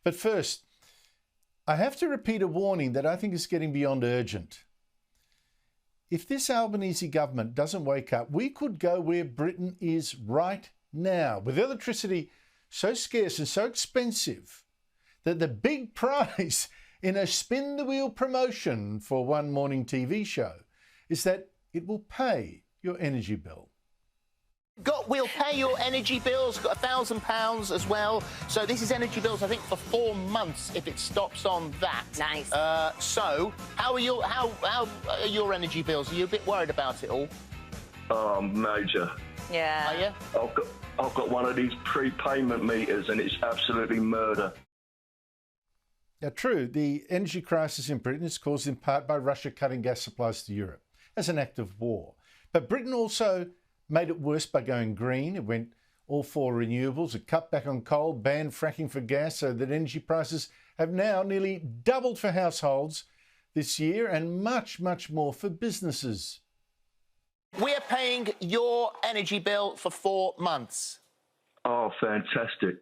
But first, I have to repeat a warning that I think is getting beyond urgent. If this Albanese government doesn't wake up, we could go where Britain is right now, with electricity so scarce and so expensive that the big prize in a spin the wheel promotion for one morning TV show is that it will pay your energy bill. We'll pay your energy bills. Got £1,000 as well. So this is energy bills, I think, for 4 months if it stops on that. Nice. So how are your energy bills? Are you a bit worried about it all? Major. Yeah. Are you? I've got one of these prepayment meters, and it's absolutely murder. Now, true, the energy crisis in Britain is caused in part by Russia cutting gas supplies to Europe as an act of war. But Britain also made it worse by going green. It went all for renewables. It cut back on coal, banned fracking for gas, so that energy prices have now nearly doubled for households this year and much, much more for businesses. We're paying your energy bill for 4 months. Oh, fantastic.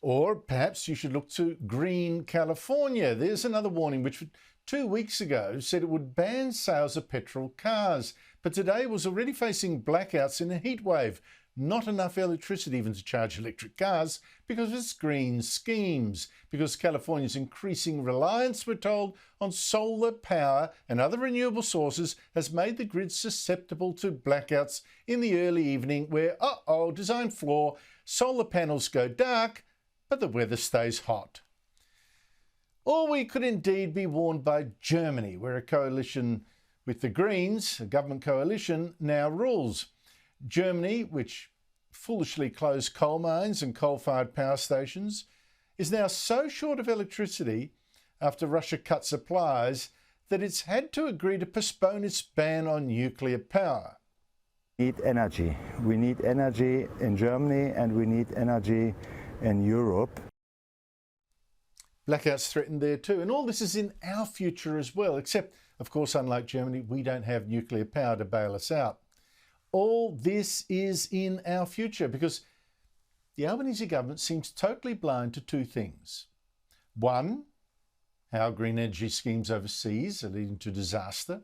Or perhaps you should look to green California. There's another warning which 2 weeks ago said it would ban sales of petrol cars, but today was already facing blackouts in a heat wave. Not enough electricity even to charge electric cars because of its green schemes, because California's increasing reliance, we're told, on solar power and other renewable sources has made the grid susceptible to blackouts in the early evening where, design flaw, solar panels go dark, but the weather stays hot. Or we could indeed be warned by Germany, where a coalition with the Greens, a government coalition, now rules. Germany, which foolishly closed coal mines and coal-fired power stations, is now so short of electricity after Russia cut supplies that it's had to agree to postpone its ban on nuclear power. We need energy. We need energy in Germany and we need energy in Europe. Blackouts threatened there too. And all this is in our future as well, except, of course, unlike Germany, we don't have nuclear power to bail us out. All this is in our future because the Albanese government seems totally blind to two things. One, how green energy schemes overseas are leading to disaster.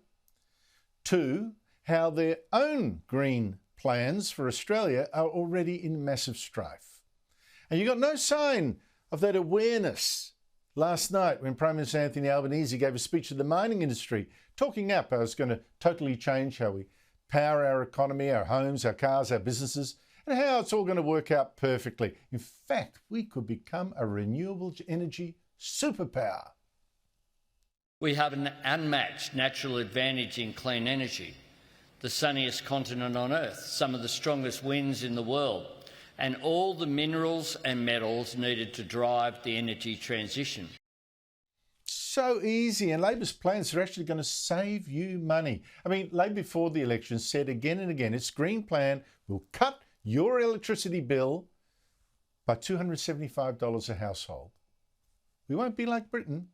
Two, how their own green plans for Australia are already in massive strife. And you got no sign of that awareness last night when Prime Minister Anthony Albanese gave a speech to the mining industry, talking up how it's going to totally change how we power our economy, our homes, our cars, our businesses, and how it's all going to work out perfectly. In fact, we could become a renewable energy superpower. We have an unmatched natural advantage in clean energy, the sunniest continent on Earth, some of the strongest winds in the world, and all the minerals and metals needed to drive the energy transition. So easy, and Labor's plans are actually going to save you money. I mean, Labor before the election said again and again its green plan will cut your electricity bill by $275 a household. We won't be like Britain.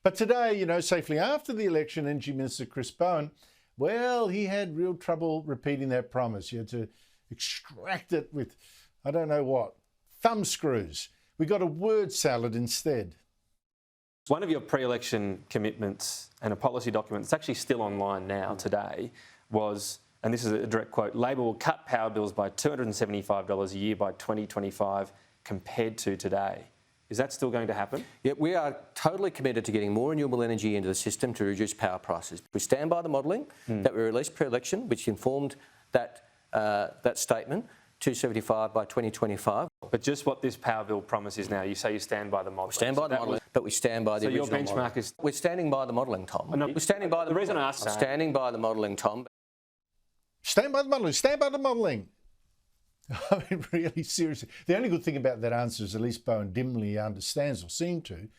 But today, safely after the election, Energy Minister Chris Bowen, well, he had real trouble repeating that promise. You had to extract it with, I don't know what, thumb screws. We got a word salad instead. One of your pre-election commitments and a policy document that's actually still online now today was, and this is a direct quote, Labor will cut power bills by $275 a year by 2025 compared to today. Is that still going to happen? Yeah, we are totally committed to getting more renewable energy into the system to reduce power prices. We stand by the modelling that we released pre-election, which informed that statement, 275 by 2025. But just what this power bill promise is now, you say you stand by the modelling. We stand by the modelling, but we stand by the original So your benchmark modelling. is... We're standing by the modelling, Tom. No, we're standing by the reason I modelling. asked... I'm standing by the modelling, Tom. Stand by the modelling, stand by the modelling. I mean, really, seriously. The only good thing about that answer is at least Bowen dimly understands, or seems to,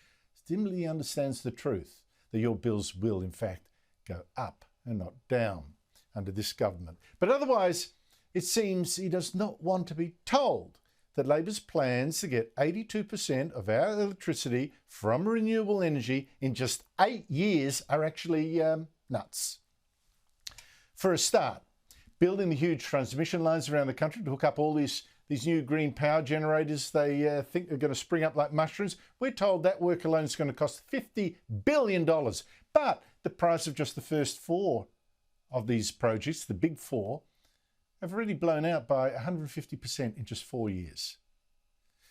dimly understands the truth, that your bills will, in fact, go up and not down under this government. But otherwise, it seems he does not want to be told that Labor's plans to get 82% of our electricity from renewable energy in just 8 years are actually nuts. For a start, building the huge transmission lines around the country to hook up all this these new green power generators they think are going to spring up like mushrooms. We're told that work alone is going to cost $50 billion. But the price of just the first 4 of these projects, the big 4, have already blown out by 150% in just 4 years.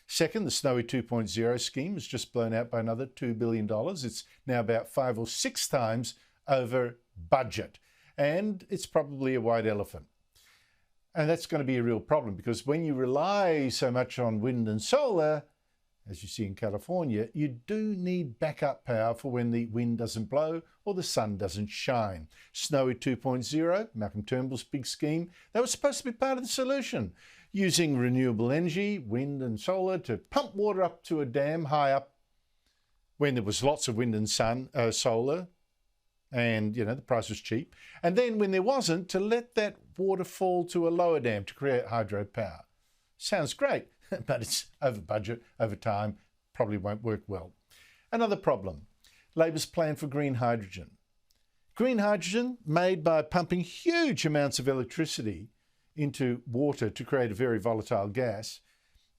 Second, the Snowy 2.0 scheme has just blown out by another $2 billion. It's now about 5 or 6 times over budget. And it's probably a white elephant. And that's going to be a real problem, because when you rely so much on wind and solar, as you see in California, you do need backup power for when the wind doesn't blow or the sun doesn't shine. Snowy 2.0, Malcolm Turnbull's big scheme, that was supposed to be part of the solution, using renewable energy, wind and solar, to pump water up to a dam high up when there was lots of wind and solar, and the price was cheap. And then when there wasn't, to let that water fall to a lower dam to create hydropower. Sounds great, but it's over budget, over time, probably won't work well. Another problem, Labor's plan for green hydrogen. Green hydrogen made by pumping huge amounts of electricity into water to create a very volatile gas.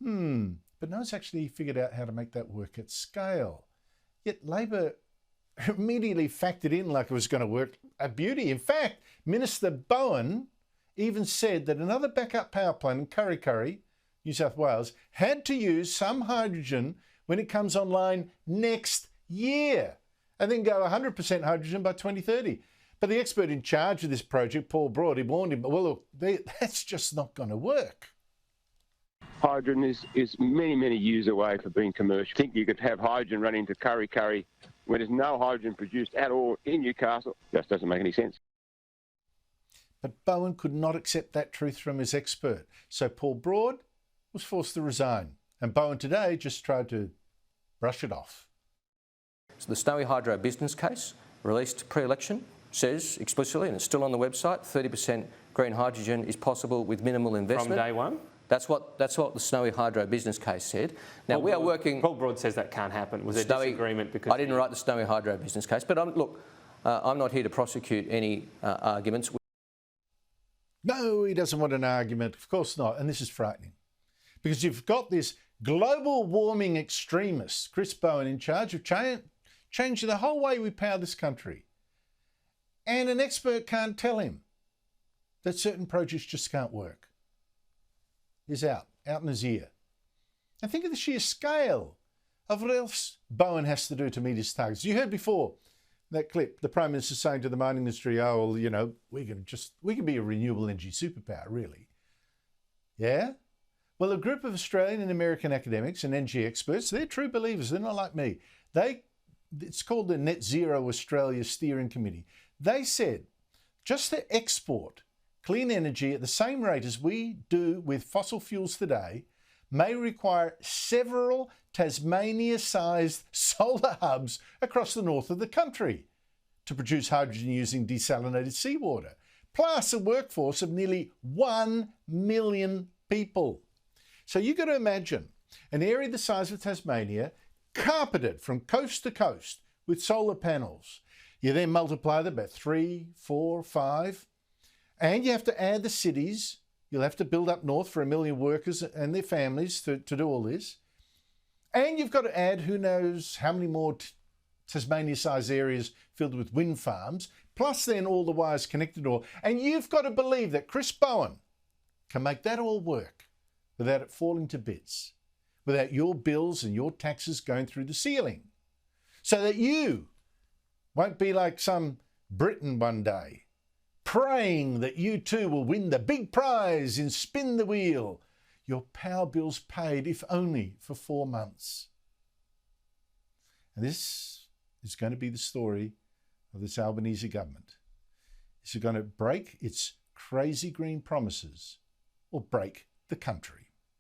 But no one's actually figured out how to make that work at scale. Yet Labor immediately factored in like it was going to work a beauty. In fact, Minister Bowen even said that another backup power plant in Kurri Kurri, New South Wales, had to use some hydrogen when it comes online next year, and then go 100% hydrogen by 2030. But the expert in charge of this project, Paul Broad, he warned him, well, look, that's just not going to work. Hydrogen is many, many years away from being commercial. I think you could have hydrogen running to Kurri Kurri when there's no hydrogen produced at all in Newcastle. Just doesn't make any sense. But Bowen could not accept that truth from his expert. So Paul Broad was forced to resign. And Bowen today just tried to brush it off. So the Snowy Hydro business case, released pre-election, says explicitly, and it's still on the website, 30% green hydrogen is possible with minimal investment. From day one? That's what the Snowy Hydro business case said. Now, we are working... Paul Broad says that can't happen. Was there disagreement because... I didn't write the Snowy Hydro business case, but look, I'm not here to prosecute any arguments. No, he doesn't want an argument. Of course not. And this is frightening, because you've got this global warming extremist, Chris Bowen, in charge of changing the whole way we power this country. And an expert can't tell him that certain projects just can't work. He's out in his ear. And think of the sheer scale of what else Bowen has to do to meet his targets. You heard before that clip, the Prime Minister saying to the mining industry, oh, well, we can be a renewable energy superpower, really. Yeah? Well, a group of Australian and American academics and energy experts, they're true believers, they're not like me. It's called the Net Zero Australia Steering Committee. They said just to export clean energy at the same rate as we do with fossil fuels today may require several Tasmania-sized solar hubs across the north of the country to produce hydrogen using desalinated seawater, plus a workforce of nearly 1 million people. So you've got to imagine an area the size of Tasmania, carpeted from coast to coast with solar panels. You then multiply that by 3, 4, 5, and you have to add the cities. You'll have to build up north for 1 million workers and their families to do all this. And you've got to add who knows how many more Tasmania-sized areas filled with wind farms, plus then all the wires connected all. And you've got to believe that Chris Bowen can make that all work without it falling to bits, without your bills and your taxes going through the ceiling, so that you won't be like some Briton one day, praying that you too will win the big prize in Spin the Wheel. Your power bills paid, if only for 4 months. And this is going to be the story of this Albanese government. Is it going to break its crazy green promises or break the country?